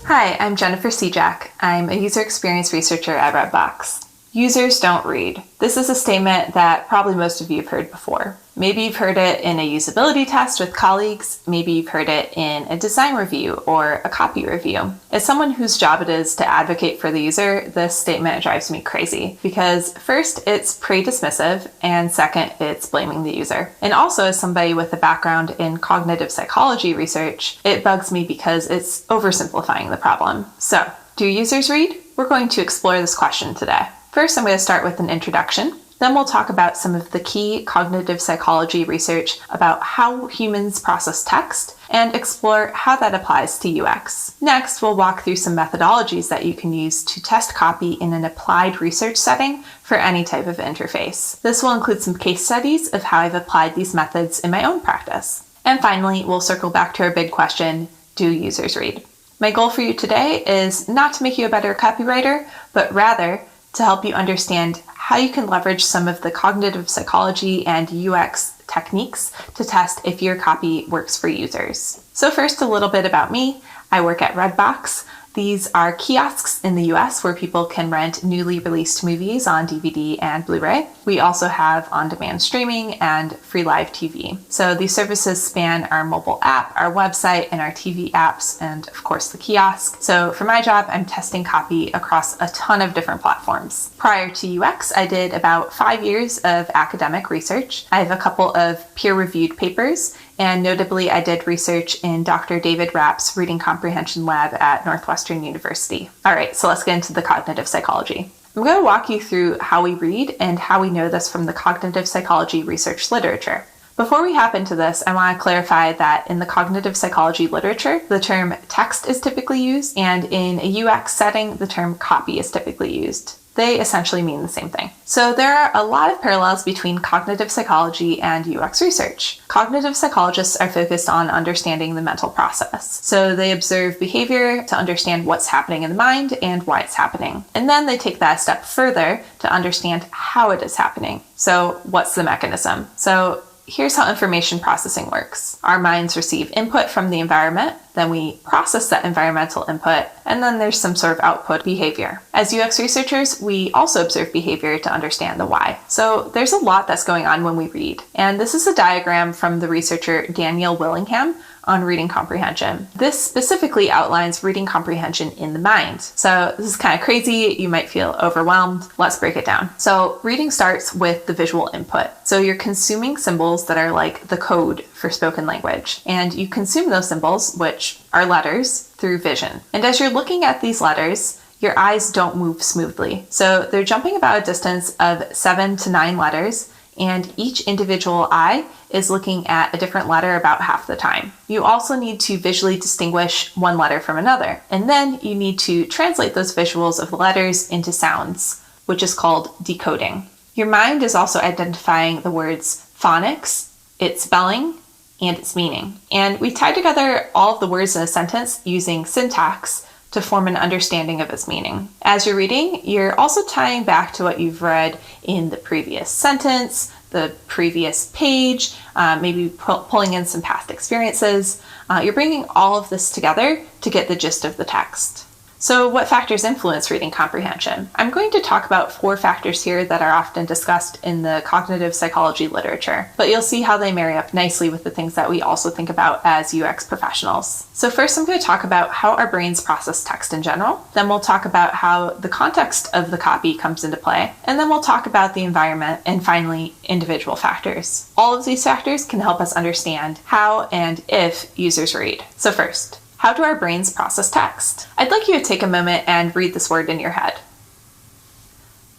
Hi, I'm Jennifer Siedjak. I'm a user experience researcher at Redbox. Users don't read. This is a statement that probably most of you have heard before. Maybe you've heard it in a usability test with colleagues. Maybe you've heard it in a design review or a copy review. As someone whose job it is to advocate for the user, this statement drives me crazy because first, it's pre-dismissive, and second, it's blaming the user. And also, as somebody with a background in cognitive psychology research, it bugs me because it's oversimplifying the problem. So, do users read? We're going to explore this question today. First, I'm going to start with an introduction. Then we'll talk about some of the key cognitive psychology research about how humans process text and explore how that applies to UX. Next, we'll walk through some methodologies that you can use to test copy in an applied research setting for any type of interface. This will include some case studies of how I've applied these methods in my own practice. And finally, we'll circle back to our big question, do users read? My goal for you today is not to make you a better copywriter, but rather to help you understand how you can leverage some of the cognitive psychology and UX techniques to test if your copy works for users. So first, a little bit about me. I work at Redbox. These are kiosks in the US where people can rent newly released movies on DVD and Blu-ray. We also have on-demand streaming and free live TV. So these services span our mobile app, our website, and our TV apps, and of course the kiosk. So for my job, I'm testing copy across a ton of different platforms. Prior to UX, I did about 5 years of academic research. I have a couple of peer-reviewed papers, and notably, I did research in Dr. David Rapp's Reading Comprehension Lab at Northwestern University. All right, so let's get into the cognitive psychology. I'm going to walk you through how we read and how we know this from the cognitive psychology research literature. Before we hop into this, I want to clarify that in the cognitive psychology literature, the term text is typically used, and in a UX setting, the term copy is typically used. They essentially mean the same thing. So there are a lot of parallels between cognitive psychology and UX research. Cognitive psychologists are focused on understanding the mental process. So they observe behavior to understand what's happening in the mind and why it's happening. And then they take that a step further to understand how it is happening. So what's the mechanism? So here's how information processing works. Our minds receive input from the environment, then we process that environmental input, and then there's some sort of output behavior. As UX researchers, we also observe behavior to understand the why. So there's a lot that's going on when we read. And this is a diagram from the researcher Daniel Willingham on reading comprehension. This specifically outlines reading comprehension in the mind. So this is kind of crazy. You might feel overwhelmed. Let's break it down. So reading starts with the visual input. So you're consuming symbols that are like the code for spoken language. And you consume those symbols, which are letters, through vision. And as you're looking at these letters, your eyes don't move smoothly. So they're jumping about a distance of 7 to 9 letters, and each individual eye is looking at a different letter about half the time. You also need to visually distinguish one letter from another, and then you need to translate those visuals of the letters into sounds, which is called decoding. Your mind is also identifying the words phonics, its spelling, and its meaning. And we tie together all of the words in a sentence using syntax to form an understanding of its meaning. As you're reading, you're also tying back to what you've read in the previous sentence, the previous page, maybe pulling in some past experiences. You're bringing all of this together to get the gist of the text. So what factors influence reading comprehension? I'm going to talk about 4 factors here that are often discussed in the cognitive psychology literature, but you'll see how they marry up nicely with the things that we also think about as UX professionals. So first, I'm going to talk about how our brains process text in general. Then we'll talk about how the context of the copy comes into play. And then we'll talk about the environment, and finally, individual factors. All of these factors can help us understand how and if users read. So first, how do our brains process text? I'd like you to take a moment and read this word in your head.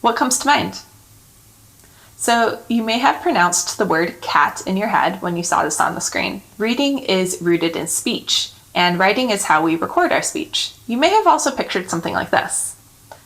What comes to mind? So you may have pronounced the word cat in your head when you saw this on the screen. Reading is rooted in speech, and writing is how we record our speech. You may have also pictured something like this.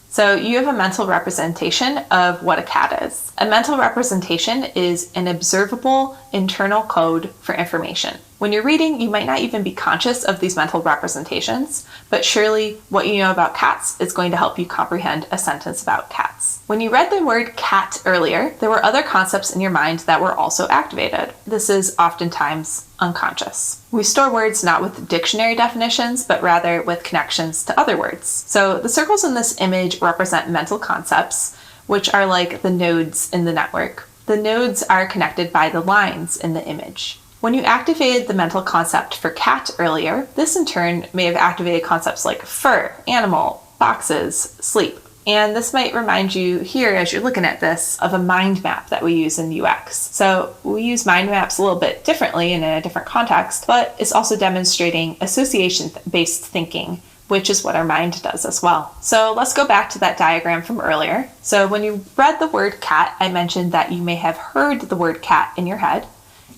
So you have a mental representation of what a cat is. A mental representation is an observable internal code for information. When you're reading, you might not even be conscious of these mental representations, but surely what you know about cats is going to help you comprehend a sentence about cats. When you read the word cat earlier, there were other concepts in your mind that were also activated. This is oftentimes unconscious. We store words not with dictionary definitions, but rather with connections to other words. So the circles in this image represent mental concepts, which are like the nodes in the network. The nodes are connected by the lines in the image. When you activated the mental concept for cat earlier, this in turn may have activated concepts like fur, animal, boxes, sleep. And this might remind you here, as you're looking at this, of a mind map that we use in UX. So we use mind maps a little bit differently and in a different context, but it's also demonstrating association-based thinking, which is what our mind does as well. So let's go back to that diagram from earlier. So when you read the word cat, I mentioned that you may have heard the word cat in your head.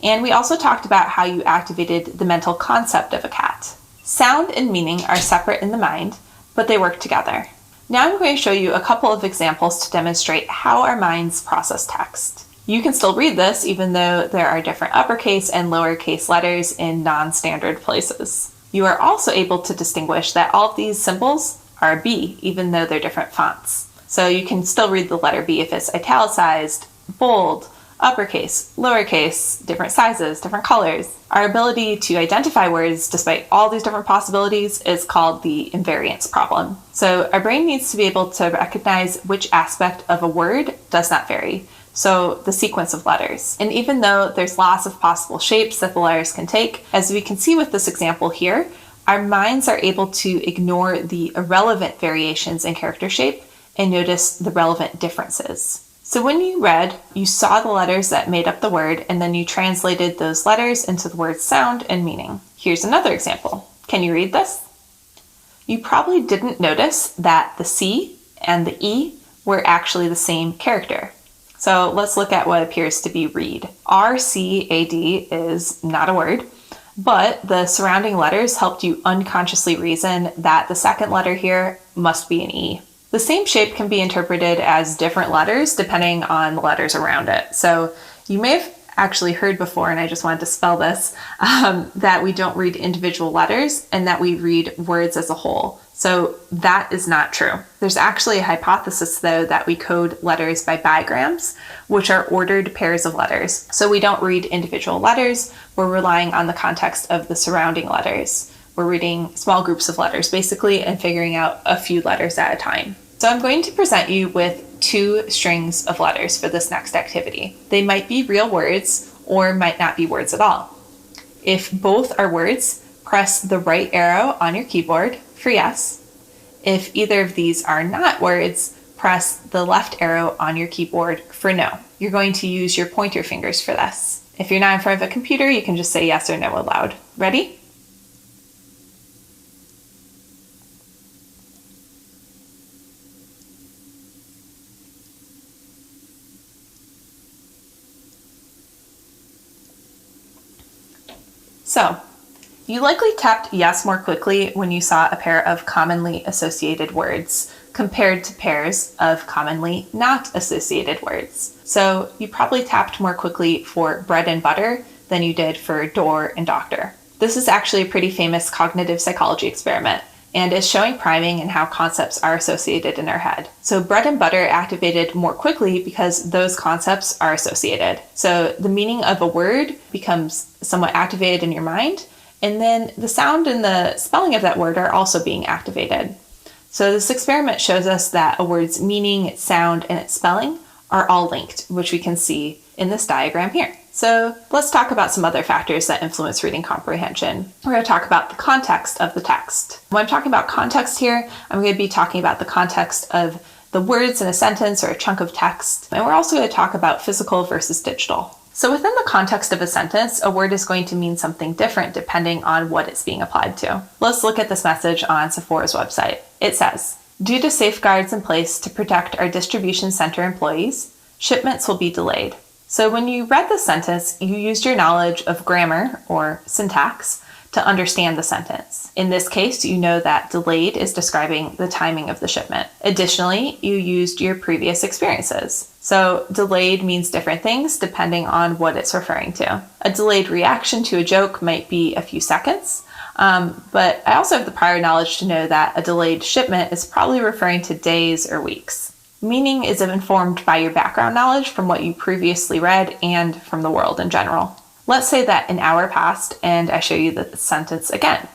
And we also talked about how you activated the mental concept of a cat. Sound and meaning are separate in the mind, but they work together. Now I'm going to show you a couple of examples to demonstrate how our minds process text. You can still read this even though there are different uppercase and lowercase letters in non-standard places. You are also able to distinguish that all of these symbols are a B, even though they're different fonts. So you can still read the letter B if it's italicized, bold, uppercase, lowercase, different sizes, different colors. Our ability to identify words despite all these different possibilities is called the invariance problem. So our brain needs to be able to recognize which aspect of a word does not vary. So the sequence of letters. And even though there's lots of possible shapes that the letters can take, as we can see with this example here, our minds are able to ignore the irrelevant variations in character shape and notice the relevant differences. So when you read, you saw the letters that made up the word, and then you translated those letters into the word's sound and meaning. Here's another example. Can you read this? You probably didn't notice that the C and the E were actually the same character. So let's look at what appears to be read. RCAD is not a word, but the surrounding letters helped you unconsciously reason that the second letter here must be an E. The same shape can be interpreted as different letters depending on the letters around it. So you may have actually heard before, and I just wanted to spell this, that we don't read individual letters and that we read words as a whole. So that is not true. There's actually a hypothesis, though, that we code letters by bigrams, which are ordered pairs of letters. So we don't read individual letters. We're relying on the context of the surrounding letters. We're reading small groups of letters, basically, and figuring out a few letters at a time. So I'm going to present you with 2 strings of letters for this next activity. They might be real words or might not be words at all. If both are words, press the right arrow on your keyboard for yes. If either of these are not words, press the left arrow on your keyboard for no. You're going to use your pointer fingers for this. If you're not in front of a computer, you can just say yes or no aloud. Ready? So, you likely tapped yes more quickly when you saw a pair of commonly associated words compared to pairs of commonly not associated words. So you probably tapped more quickly for bread and butter than you did for door and doctor. This is actually a pretty famous cognitive psychology experiment and is showing priming and how concepts are associated in our head. So bread and butter activated more quickly because those concepts are associated. So the meaning of a word becomes somewhat activated in your mind, and then the sound and the spelling of that word are also being activated. So this experiment shows us that a word's meaning, its sound, and its spelling are all linked, which we can see in this diagram here. So let's talk about some other factors that influence reading comprehension. We're going to talk about the context of the text. When I'm talking about context here, I'm going to be talking about the context of the words in a sentence or a chunk of text. And we're also going to talk about physical versus digital. So within the context of a sentence, a word is going to mean something different depending on what it's being applied to. Let's look at this message on Sephora's website. It says, "Due to safeguards in place to protect our distribution center employees, shipments will be delayed." So when you read the sentence, you used your knowledge of grammar or syntax to understand the sentence. In this case, you know that delayed is describing the timing of the shipment. Additionally, you used your previous experiences. So delayed means different things depending on what it's referring to. A delayed reaction to a joke might be a few seconds, but I also have the prior knowledge to know that a delayed shipment is probably referring to days or weeks. Meaning is informed by your background knowledge from what you previously read and from the world in general. Let's say that an hour passed and I show you the sentence again,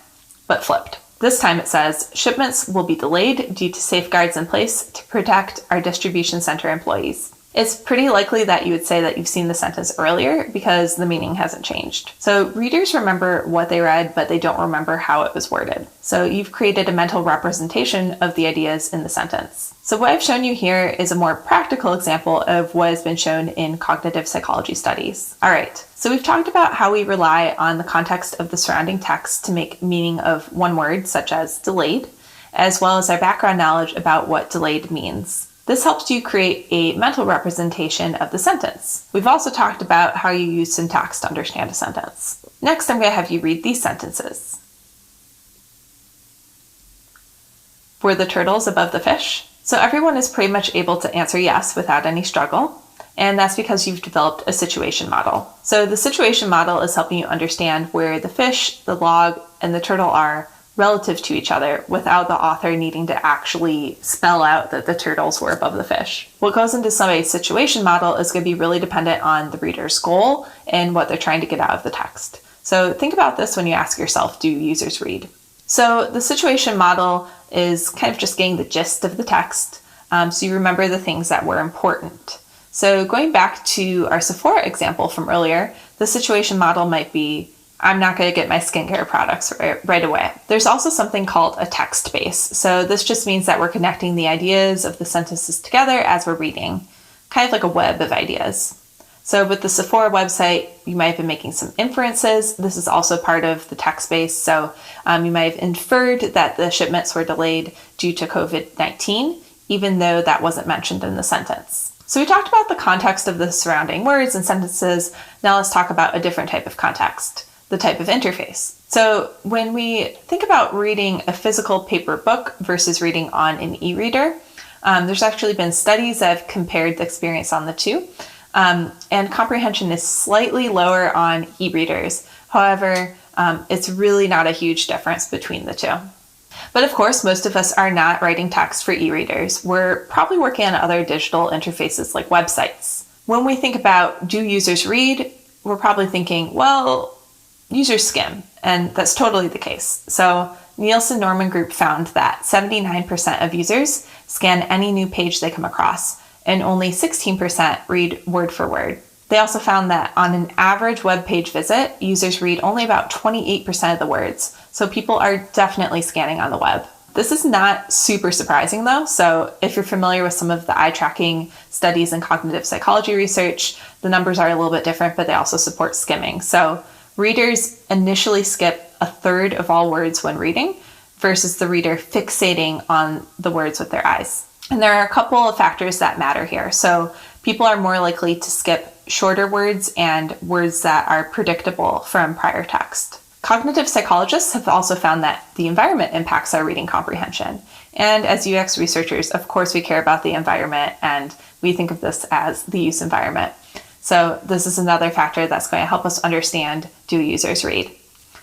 but flipped. This time it says, shipments will be delayed due to safeguards in place to protect our distribution center employees. It's pretty likely that you would say that you've seen the sentence earlier because the meaning hasn't changed. So readers remember what they read, but they don't remember how it was worded. So you've created a mental representation of the ideas in the sentence. So what I've shown you here is a more practical example of what has been shown in cognitive psychology studies. All right, so we've talked about how we rely on the context of the surrounding text to make meaning of one word, such as delayed, as well as our background knowledge about what delayed means. This helps you create a mental representation of the sentence. We've also talked about how you use syntax to understand a sentence. Next, I'm going to have you read these sentences. Were the turtles above the fish? So everyone is pretty much able to answer yes without any struggle, and that's because you've developed a situation model. So the situation model is helping you understand where the fish, the log, and the turtle are relative to each other without the author needing to actually spell out that the turtles were above the fish. What goes into somebody's situation model is going to be really dependent on the reader's goal and what they're trying to get out of the text. So think about this when you ask yourself, do users read? So the situation model is kind of just getting the gist of the text, so you remember the things that were important. So going back to our Sephora example from earlier, the situation model might be, I'm not going to get my skincare products right away. There's also something called a text base. So this just means that we're connecting the ideas of the sentences together as we're reading, kind of like a web of ideas. So with the Sephora website, you might have been making some inferences. This is also part of the text base. So you might have inferred that the shipments were delayed due to COVID-19, even though that wasn't mentioned in the sentence. So we talked about the context of the surrounding words and sentences. Now let's talk about a different type of context, the type of interface. So when we think about reading a physical paper book versus reading on an e-reader, there's actually been studies that have compared the experience on the two, and comprehension is slightly lower on e-readers. However, it's really not a huge difference between the two. But of course, most of us are not writing text for e-readers. We're probably working on other digital interfaces like websites. When we think about, do users read? We're probably thinking, well, users skim, and that's totally the case. So Nielsen-Norman Group found that 79% of users scan any new page they come across, and only 16% read word for word. They also found that on an average web page visit, users read only about 28% of the words, so people are definitely scanning on the web. This is not super surprising though, so if you're familiar with some of the eye tracking studies and cognitive psychology research, the numbers are a little bit different, but they also support skimming. So readers initially skip a third of all words when reading versus the reader fixating on the words with their eyes. And there are a couple of factors that matter here. So people are more likely to skip shorter words and words that are predictable from prior text. Cognitive psychologists have also found that the environment impacts our reading comprehension. And as UX researchers, of course, we care about the environment, and we think of this as the use environment. So this is another factor that's going to help us understand, do users read?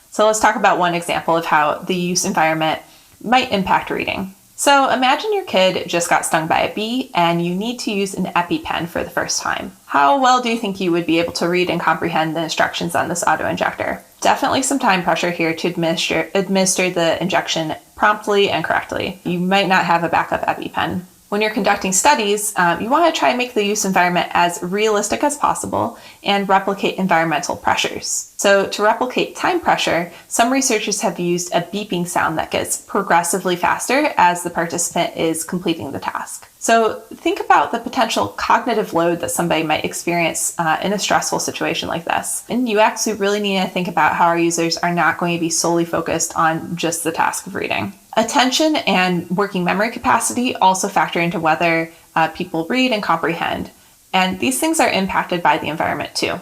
So let's talk about one example of how the use environment might impact reading. So imagine your kid just got stung by a bee and you need to use an EpiPen for the first time. How well do you think you would be able to read and comprehend the instructions on this auto-injector? Definitely some time pressure here to administer the injection promptly and correctly. You might not have a backup EpiPen. When you're conducting studies, you want to try and make the use environment as realistic as possible and replicate environmental pressures. So to replicate time pressure, some researchers have used a beeping sound that gets progressively faster as the participant is completing the task. So think about the potential cognitive load that somebody might experience in a stressful situation like this. In UX, we really need to think about how our users are not going to be solely focused on just the task of reading. Attention and working memory capacity also factor into whether people read and comprehend. And these things are impacted by the environment too.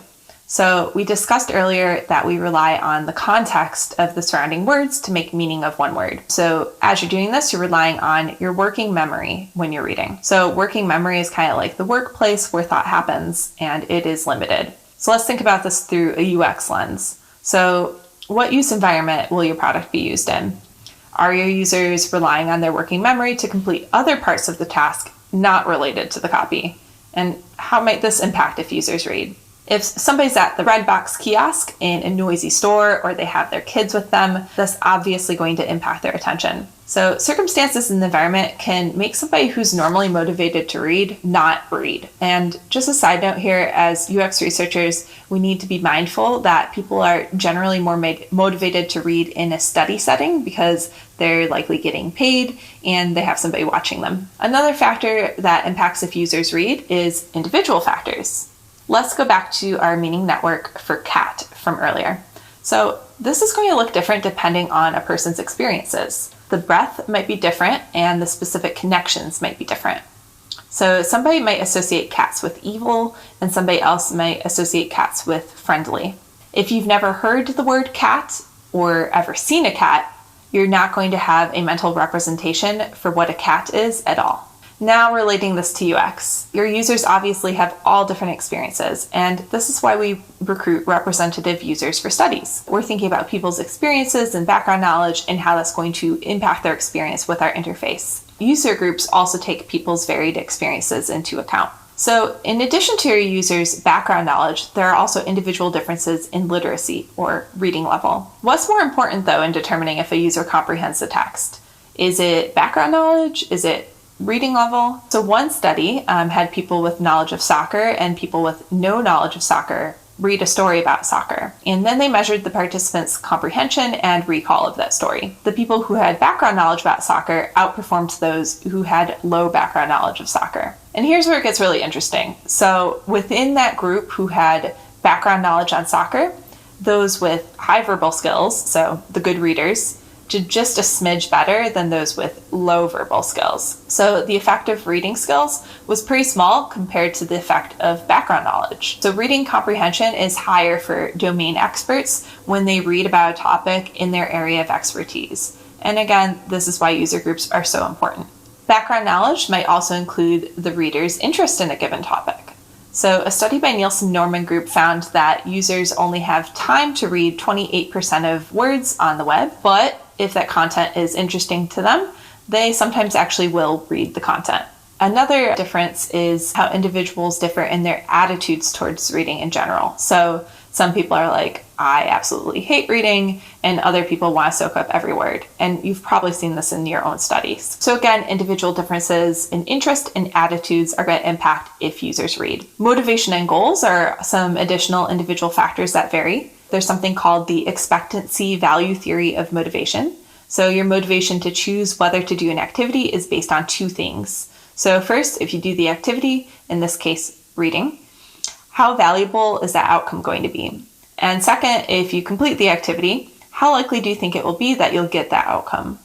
So we discussed earlier that we rely on the context of the surrounding words to make meaning of one word. So as you're doing this, you're relying on your working memory when you're reading. So working memory is kind of like the workplace where thought happens, and it is limited. So let's think about this through a UX lens. So what use environment will your product be used in? Are your users relying on their working memory to complete other parts of the task not related to the copy. And how might this impact if users read? If somebody's at the red box kiosk in a noisy store or they have their kids with them, that's obviously going to impact their attention. So circumstances in the environment can make somebody who's normally motivated to read not read. And just a side note here, as UX researchers, we need to be mindful that people are generally more motivated to read in a study setting because they're likely getting paid and they have somebody watching them. Another factor that impacts if users read is individual factors. Let's go back to our meaning network for cat from earlier. So this is going to look different depending on a person's experiences. The breadth might be different and the specific connections might be different. So somebody might associate cats with evil and somebody else might associate cats with friendly. If you've never heard the word cat or ever seen a cat, you're not going to have a mental representation for what a cat is at all. Now relating this to UX, your users obviously have all different experiences, and this is why we recruit representative users for studies. We're thinking about people's experiences and background knowledge and how that's going to impact their experience with our interface. User groups also take people's varied experiences into account. So in addition to your users' background knowledge, there are also individual differences in literacy or reading level. What's more important though in determining if a user comprehends the text? Is it background knowledge? Is it reading level? So one study had people with knowledge of soccer and people with no knowledge of soccer read a story about soccer. And then they measured the participants' comprehension and recall of that story. The people who had background knowledge about soccer outperformed those who had low background knowledge of soccer. And here's where it gets really interesting. So within that group who had background knowledge on soccer, those with high verbal skills, so the good readers, did just a smidge better than those with low verbal skills. So the effect of reading skills was pretty small compared to the effect of background knowledge. So reading comprehension is higher for domain experts when they read about a topic in their area of expertise. And again, this is why user groups are so important. Background knowledge might also include the reader's interest in a given topic. So a study by Nielsen Norman Group found that users only have time to read 28% of words on the web, but if that content is interesting to them, they sometimes actually will read the content. Another difference is how individuals differ in their attitudes towards reading in general. So some people are like, I absolutely hate reading, and other people want to soak up every word. And you've probably seen this in your own studies. So again, individual differences in interest and attitudes are going to impact if users read. Motivation and goals are some additional individual factors that vary. There's something called the expectancy value theory of motivation. So your motivation to choose whether to do an activity is based on two things. So first, if you do the activity, in this case, reading, how valuable is that outcome going to be? And second, if you complete the activity, how likely do you think it will be that you'll get that outcome?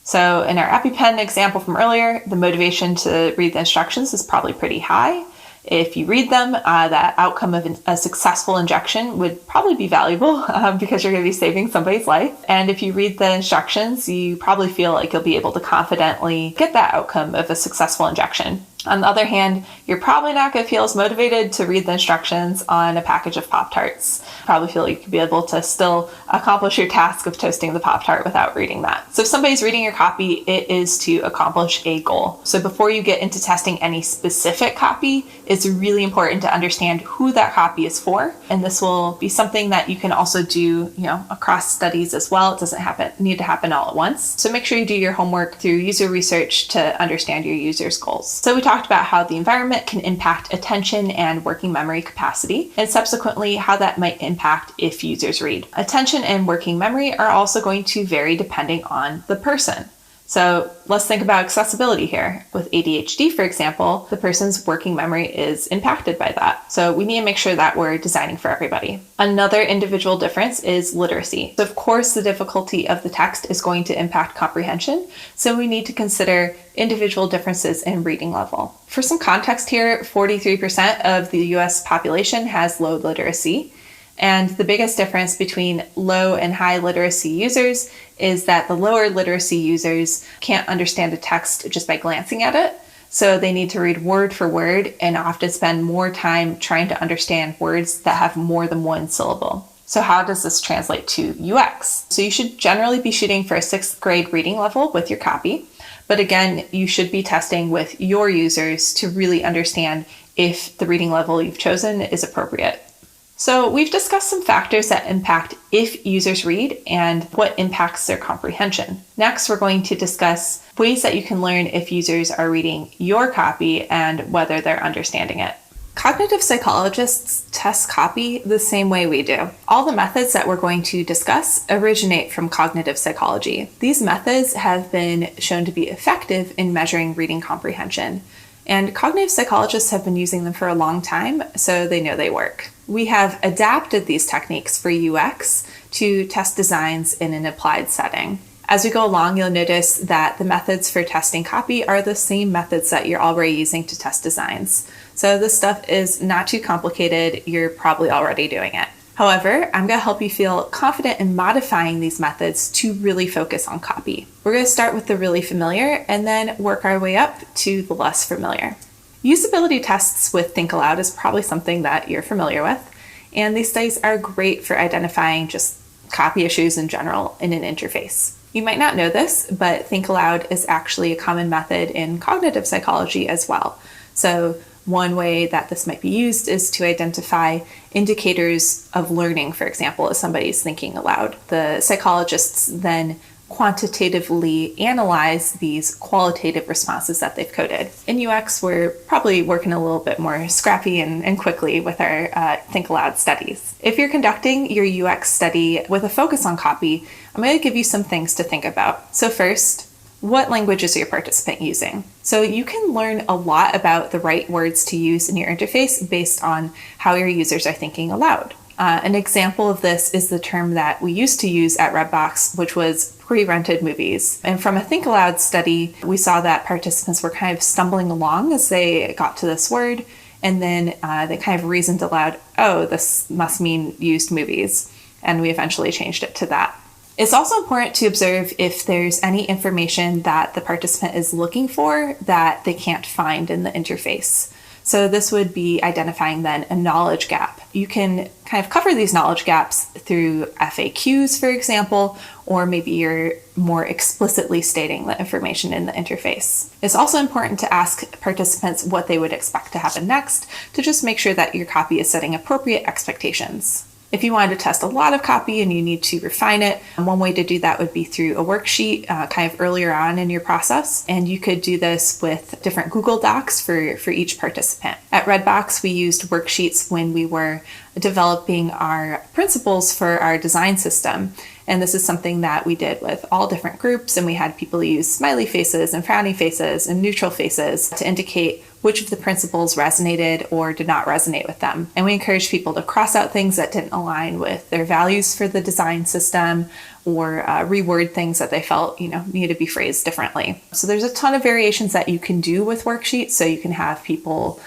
So in our EpiPen example from earlier, the motivation to read the instructions is probably pretty high. If you read them, that outcome of a successful injection would probably be valuable because you're going to be saving somebody's life. And if you read the instructions, you probably feel like you'll be able to confidently get that outcome of a successful injection. On the other hand, you're probably not going to feel as motivated to read the instructions on a package of Pop-Tarts. Probably feel like you'd be able to still accomplish your task of toasting the Pop-Tart without reading that. So if somebody's reading your copy, it is to accomplish a goal. So before you get into testing any specific copy, it's really important to understand who that copy is for. And this will be something that you can also do, across studies as well. It doesn't need to happen all at once. So make sure you do your homework through user research to understand your users' goals. So we talked about how the environment can impact attention and working memory capacity, and subsequently how that might impact if users read. Attention and working memory are also going to vary depending on the person. So let's think about accessibility here. With ADHD, for example, the person's working memory is impacted by that. So we need to make sure that we're designing for everybody. Another individual difference is literacy. So of course, the difficulty of the text is going to impact comprehension. So we need to consider individual differences in reading level. For some context here, 43% of the US population has low literacy. And the biggest difference between low and high literacy users is that the lower literacy users can't understand a text just by glancing at it. So they need to read word for word and often spend more time trying to understand words that have more than one syllable. So how does this translate to UX? So you should generally be shooting for a 6th grade reading level with your copy, But again, you should be testing with your users to really understand if the reading level you've chosen is appropriate. So we've discussed some factors that impact if users read and what impacts their comprehension. Next, we're going to discuss ways that you can learn if users are reading your copy and whether they're understanding it. Cognitive psychologists test copy the same way we do. All the methods that we're going to discuss originate from cognitive psychology. These methods have been shown to be effective in measuring reading comprehension, and cognitive psychologists have been using them for a long time, so they know they work. We have adapted these techniques for UX to test designs in an applied setting. As we go along, you'll notice that the methods for testing copy are the same methods that you're already using to test designs. So this stuff is not too complicated. You're probably already doing it. However, I'm going to help you feel confident in modifying these methods to really focus on copy. We're going to start with the really familiar and then work our way up to the less familiar. Usability tests with Think Aloud is probably something that you're familiar with, and these studies are great for identifying just copy issues in general in an interface. You might not know this, but Think Aloud is actually a common method in cognitive psychology as well. So one way that this might be used is to identify indicators of learning, for example, as somebody's thinking aloud. The psychologists then quantitatively analyze these qualitative responses that they've coded. In UX, we're probably working a little bit more scrappy and quickly with our Think Aloud studies. If you're conducting your UX study with a focus on copy, I'm going to give you some things to think about. So first, what language is your participant using? So you can learn a lot about the right words to use in your interface based on how your users are thinking aloud. An example of this is the term that we used to use at Redbox, which was pre-rented movies. And from a Think Aloud study, we saw that participants were kind of stumbling along as they got to this word, and then they kind of reasoned aloud, oh, this must mean used movies. And we eventually changed it to that. It's also important to observe if there's any information that the participant is looking for that they can't find in the interface. So this would be identifying then a knowledge gap. You can kind of cover these knowledge gaps through FAQs, for example, or maybe you're more explicitly stating the information in the interface. It's also important to ask participants what they would expect to happen next to just make sure that your copy is setting appropriate expectations. If you wanted to test a lot of copy and you need to refine it, one way to do that would be through a worksheet kind of earlier on in your process. And you could do this with different Google Docs for each participant. At Redbox, we used worksheets when we were developing our principles for our design system. And this is something that we did with all different groups, and we had people use smiley faces and frowny faces and neutral faces to indicate which of the principles resonated or did not resonate with them. And we encouraged people to cross out things that didn't align with their values for the design system or reword things that they felt, needed to be phrased differently. So there's a ton of variations that you can do with worksheets. So you can have people,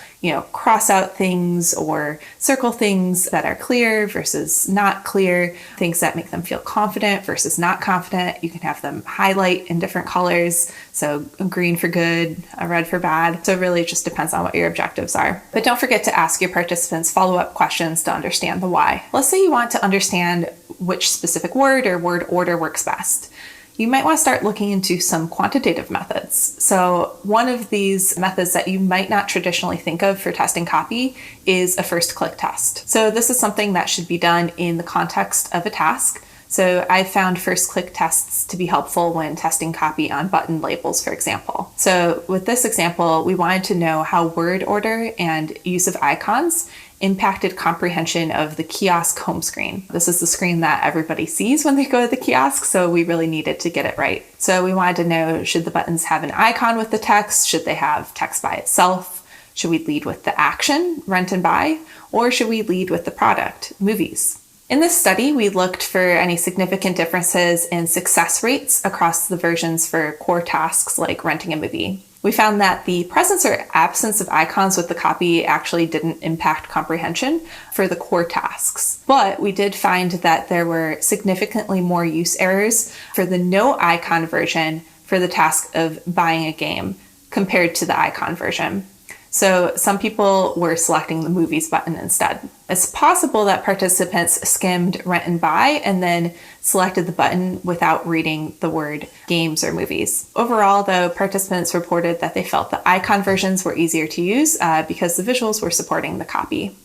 cross out things or circle things that are clear versus not clear, things that make them feel confident versus not confident. You can have them highlight in different colors. So green for good, red for bad. So it really just depends on what your objectives are. But don't forget to ask your participants follow-up questions to understand the why. Let's say you want to understand which specific word or word order works best. You might want to start looking into some quantitative methods. So one of these methods that you might not traditionally think of for testing copy is a first click test. So this is something that should be done in the context of a task. So I found first click tests to be helpful when testing copy on button labels, for example. So with this example, we wanted to know how word order and use of icons impacted comprehension of the kiosk home screen. This is the screen that everybody sees when they go to the kiosk, so we really needed to get it right. So we wanted to know, should the buttons have an icon with the text? Should they have text by itself? Should we lead with the action, rent and buy? Or should we lead with the product, movies? In this study, we looked for any significant differences in success rates across the versions for core tasks like renting a movie. We found that the presence or absence of icons with the copy actually didn't impact comprehension for the core tasks. But we did find that there were significantly more use errors for the no icon version for the task of buying a game compared to the icon version. So some people were selecting the movies button instead. It's possible that participants skimmed rent and buy and then selected the button without reading the word games or movies. Overall, though, participants reported that they felt the icon versions were easier to use because the visuals were supporting the copy.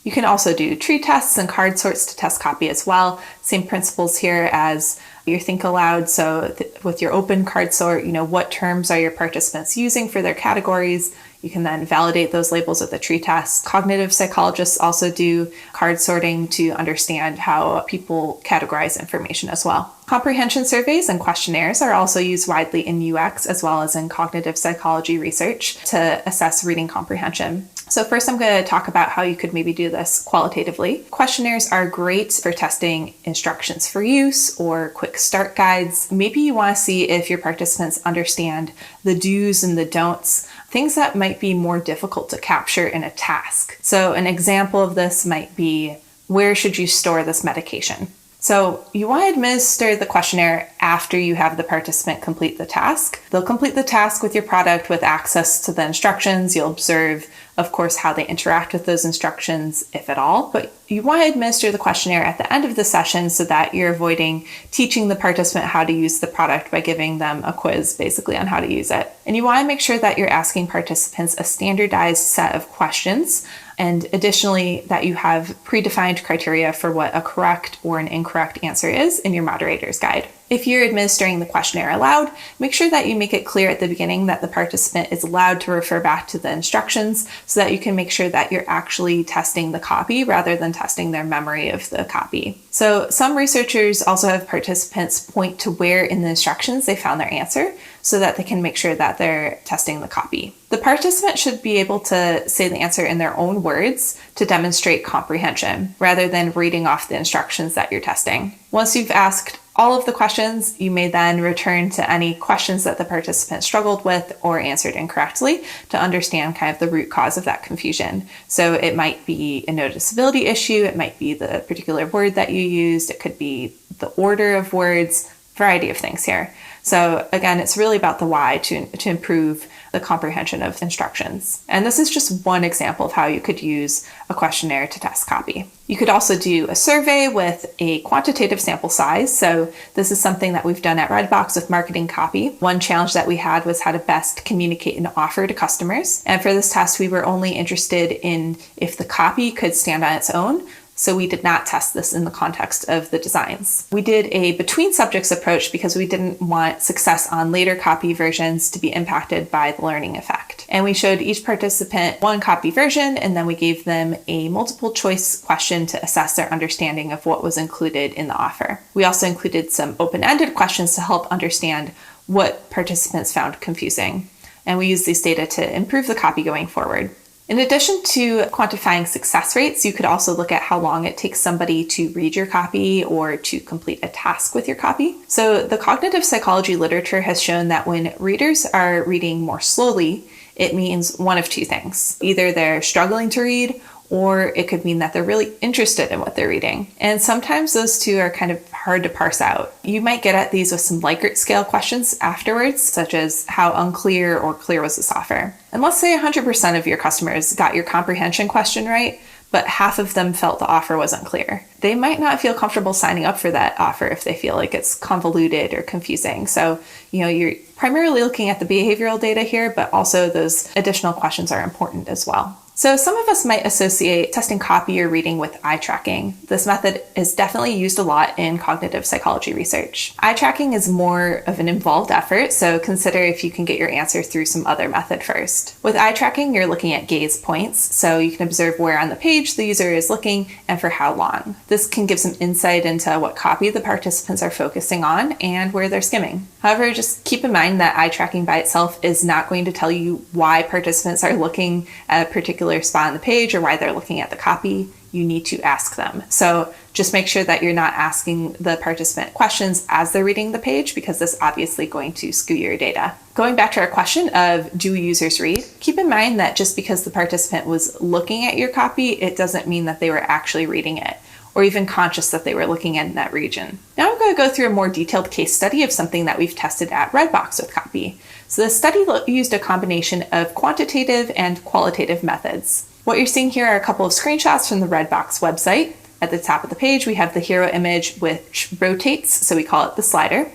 You can also do tree tests and card sorts to test copy as well. Same principles here as your think aloud. So with your open card sort, what terms are your participants using for their categories? You can then validate those labels with a tree test. Cognitive psychologists also do card sorting to understand how people categorize information as well. Comprehension surveys and questionnaires are also used widely in UX as well as in cognitive psychology research to assess reading comprehension. So first I'm going to talk about how you could maybe do this qualitatively. Questionnaires are great for testing instructions for use or quick start guides. Maybe you want to see if your participants understand the do's and the don'ts, things that might be more difficult to capture in a task. So an example of this might be, where should you store this medication? So you want to administer the questionnaire after you have the participant complete the task. They'll complete the task with your product with access to the instructions. You'll observe, of course, how they interact with those instructions, if at all. But you want to administer the questionnaire at the end of the session so that you're avoiding teaching the participant how to use the product by giving them a quiz basically on how to use it. And you want to make sure that you're asking participants a standardized set of questions, and additionally that you have predefined criteria for what a correct or an incorrect answer is in your moderator's guide. If you're administering the questionnaire aloud, make sure that you make it clear at the beginning that the participant is allowed to refer back to the instructions so that you can make sure that you're actually testing the copy rather than testing their memory of the copy. So some researchers also have participants point to where in the instructions they found their answer so that they can make sure that they're testing the copy. The participant should be able to say the answer in their own words to demonstrate comprehension rather than reading off the instructions that you're testing. Once you've asked all of the questions, you may then return to any questions that the participant struggled with or answered incorrectly to understand kind of the root cause of that confusion. So it might be a noticeability issue, it might be the particular word that you used, it could be the order of words, variety of things here. So again, it's really about the why to improve the comprehension of instructions. And this is just one example of how you could use a questionnaire to test copy. You could also do a survey with a quantitative sample size. So this is something that we've done at Redbox with marketing copy. One challenge that we had was how to best communicate an offer to customers. And for this test, we were only interested in if the copy could stand on its own. So we did not test this in the context of the designs. We did a between subjects approach because we didn't want success on later copy versions to be impacted by the learning effect. And we showed each participant one copy version, and then we gave them a multiple choice question to assess their understanding of what was included in the offer. We also included some open-ended questions to help understand what participants found confusing. And we used these data to improve the copy going forward. In addition to quantifying success rates, you could also look at how long it takes somebody to read your copy or to complete a task with your copy. So the cognitive psychology literature has shown that when readers are reading more slowly, it means one of two things. Either they're struggling to read, or it could mean that they're really interested in what they're reading. And sometimes those two are kind of hard to parse out. You might get at these with some Likert scale questions afterwards, such as how unclear or clear was this offer? And let's say 100% of your customers got your comprehension question right, but half of them felt the offer wasn't clear. They might not feel comfortable signing up for that offer if they feel like it's convoluted or confusing. So, you're primarily looking at the behavioral data here, but also those additional questions are important as well. So some of us might associate testing copy or reading with eye tracking. This method is definitely used a lot in cognitive psychology research. Eye tracking is more of an involved effort, so consider if you can get your answer through some other method first. With eye tracking, you're looking at gaze points, so you can observe where on the page the user is looking and for how long. This can give some insight into what copy the participants are focusing on and where they're skimming. However, just keep in mind that eye tracking by itself is not going to tell you why participants are looking at a particular spot on the page or why they're looking at the copy. You need to ask them. So just make sure that you're not asking the participant questions as they're reading the page, because this is obviously going to skew your data. Going back to our question of do users read, keep in mind that just because the participant was looking at your copy, it doesn't mean that they were actually reading it. or even conscious that they were looking in that region. Now I'm going to go through a more detailed case study of something that we've tested at Redbox with copy. So the study used a combination of quantitative and qualitative methods. What you're seeing here are a couple of screenshots from the Redbox website. At the top of the page, we have the hero image which rotates, so we call it the slider.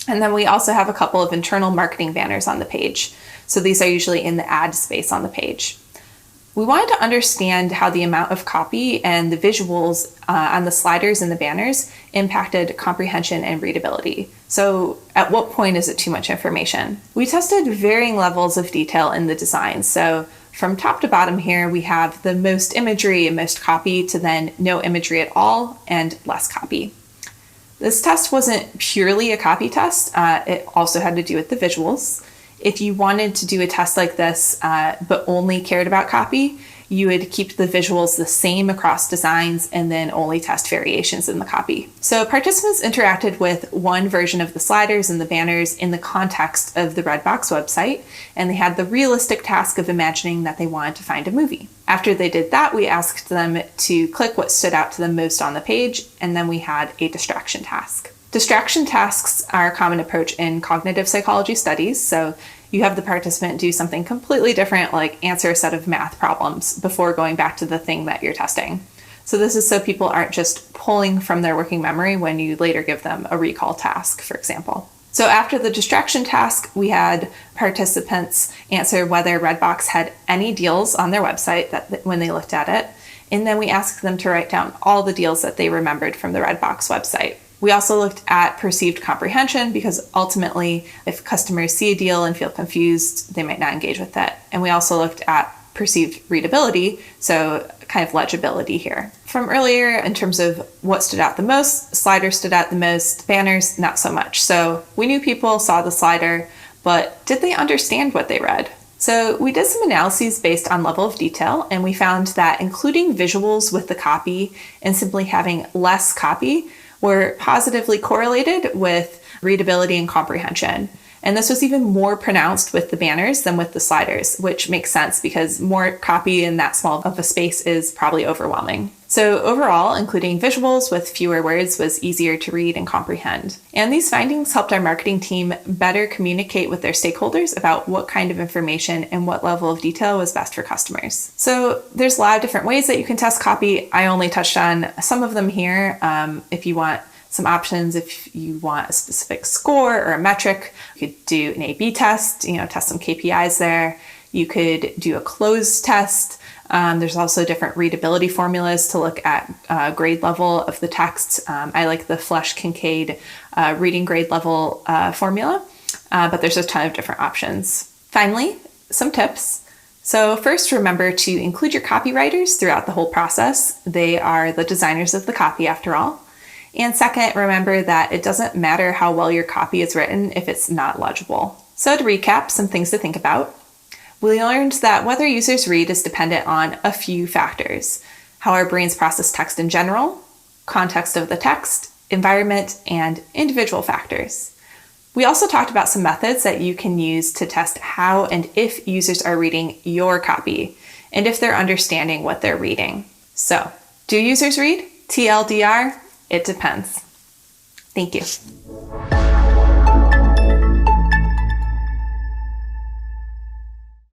And then we also have a couple of internal marketing banners on the page. So these are usually in the ad space on the page. We wanted to understand how the amount of copy and the visuals on the sliders and the banners impacted comprehension and readability. So at what point is it too much information? We tested varying levels of detail in the design. So from top to bottom here, we have the most imagery and most copy to then no imagery at all and less copy. This test wasn't purely a copy test. It also had to do with the visuals. If you wanted to do a test like this, but only cared about copy, you would keep the visuals the same across designs and then only test variations in the copy. So participants interacted with one version of the sliders and the banners in the context of the Redbox website, and they had the realistic task of imagining that they wanted to find a movie. After they did that, we asked them to click what stood out to them most on the page, and then we had a distraction task. Distraction tasks are a common approach in cognitive psychology studies, so you have the participant do something completely different, like answer a set of math problems before going back to the thing that you're testing. So this is so people aren't just pulling from their working memory when you later give them a recall task, for example. So after the distraction task, we had participants answer whether Redbox had any deals on their website that when they looked at it, and then we asked them to write down all the deals that they remembered from the Redbox website. We also looked at perceived comprehension because ultimately, if customers see a deal and feel confused, they might not engage with it. And we also looked at perceived readability, so kind of legibility here. From earlier, in terms of what stood out the most, sliders stood out the most, banners not so much. So we knew people saw the slider, but did they understand what they read? So we did some analyses based on level of detail, and we found that including visuals with the copy and simply having less copy were positively correlated with readability and comprehension. And this was even more pronounced with the banners than with the sliders, which makes sense because more copy in that small of a space is probably overwhelming. So overall, including visuals with fewer words was easier to read and comprehend. And these findings helped our marketing team better communicate with their stakeholders about what kind of information and what level of detail was best for customers. So there's a lot of different ways that you can test copy. I only touched on some of them here. If you want some options, if you want a specific score or a metric, you could do an A/B test, test some KPIs there. You could do a closed test. There's also different readability formulas to look at grade level of the text. I like the Flesch-Kincaid reading grade level formula, but there's a ton of different options. Finally, some tips. So first, remember to include your copywriters throughout the whole process. They are the designers of the copy after all. And second, remember that it doesn't matter how well your copy is written if it's not legible. So to recap, some things to think about. We learned that whether users read is dependent on a few factors: how our brains process text in general, context of the text, environment, and individual factors. We also talked about some methods that you can use to test how and if users are reading your copy, and if they're understanding what they're reading. So, do users read? TLDR, it depends. Thank you.